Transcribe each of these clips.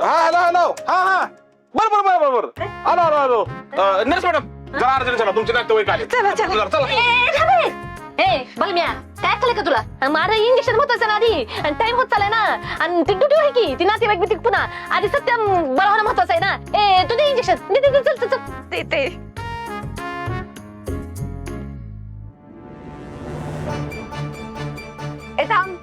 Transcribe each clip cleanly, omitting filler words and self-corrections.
हा hello hello हा हा बरोबर आलो आलो आलो नर्स मॅडम जरा अर्जंट चला तुमचे नातेवाईक आले चला चला चला बलम्या काय केलं का तुला माझं इंजेक्शन होतं ना आधी आणि टाइम होत चालाय ना आणि ती ड्युटी आहे की ती नातेवाईक बिती पुन्हा आधी सत्य बळवणं महत्वाचं आहे ना. तू दे इंजेक्शन दे चल चल देते. ए थांब.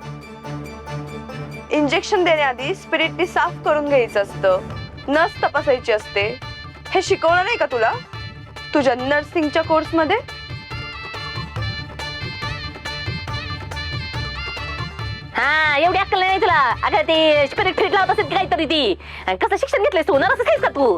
इंजेक्शन देण्याआधी स्पिरिटनी साफ करून घ्यायचं असतं, नस तपासायची असते. हे शिकवलं नाही का तुला तुझ्या नर्सिंगच्या कोर्स मध्ये? हा एवढी अक्कल नाही तुला. अगं ते स्पिरिट फिट लावत असेल काहीतरी ती. कसं शिक्षण घेतलंयस तू नर्स आहेस का तू?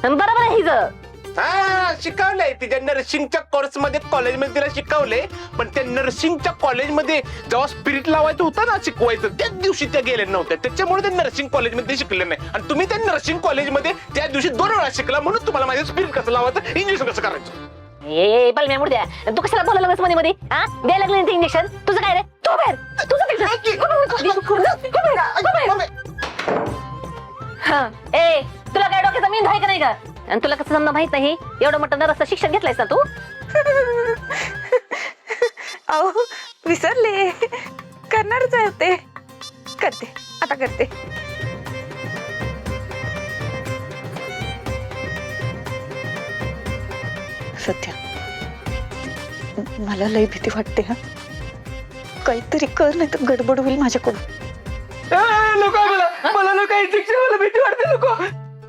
बरोबर आहे हिचं. हा शिकवलंय तिच्या नर्सिंगच्या कोर्स मध्ये कॉलेजमध्ये तिला शिकवले. पण त्या नर्सिंगच्या कॉलेजमध्ये जेव्हा स्पिरिट लावायचं होतं ना शिकवायचं त्याच दिवशी त्या गेल्या नव्हत्या. त्याच्यामुळे ते नर्सिंग कॉलेजमध्ये शिकले नाही. आणि तुम्ही त्या नर्सिंग कॉलेजमध्ये त्या दिवशी 2 वेळा शिकला म्हणून तुम्हाला माझे स्पिरिट कसं लावायचं इंजेक्शन कसं करायचं. ए बलम्या मुर्द्या तू कशाला बोलायला लागलास मध्ये हा द्यायला लागले इंजेक्शन तुझं काय रे तू बाहेर तुझं ए तुला काय डोक्याचा मेंद आहे का नाही का? आणि तुला कसं समजा माहित नाही एवढं मोठं नरसं शिक्षण घेतलंयस ना तू? अहो विसरले. करणारच आहे ते. करते आता करते. सध्या मला लई भीती वाटते. हा काहीतरी कर नाही तर गडबड होईल माझ्याकडून. मला लोक इंजेक्शन मला भीती वाटते लोक.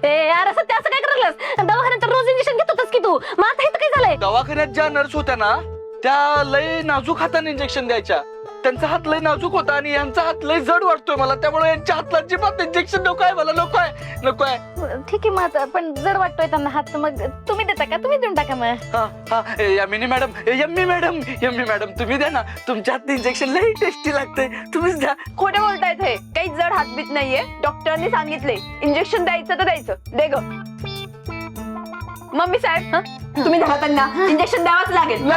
ए अरे सध्या असं काय करायलास? दवाखान्यात तर रोज इंजेक्शन घेत होतास की तू. मग आता इथं काय झालंय? दवाखान्यात ज्या नर्स होत्या ना त्या लय नाजूक हाताने इंजेक्शन द्यायच्या. त्यांचा हात लय नाजूक होता आणि यांचा हात लय जड वाटतोय मला. त्यामुळे यांच्या हातला अजिबात इंजेक्शन नको आहे मला. नको आहे. ठीक आहे मग पण जड वाटतोय त्यांना हात. मग तुम्ही देता का? तुम्ही देऊन टाका मग. हा यम्मी मॅडम तुम्ही द्या ना. तुमच्या हात इंजेक्शन लय टेस्टी लागतंय. तुम्हीच द्या. खोटे बोलतायत हे. काही जड हातबीत नाहीये. डॉक्टरांनी सांगितले इंजेक्शन द्यायचं तर द्यायचं. दे ग. मम्मी साहेब तुम्ही धडकताना इंजेक्शन द्यावंच लागेल.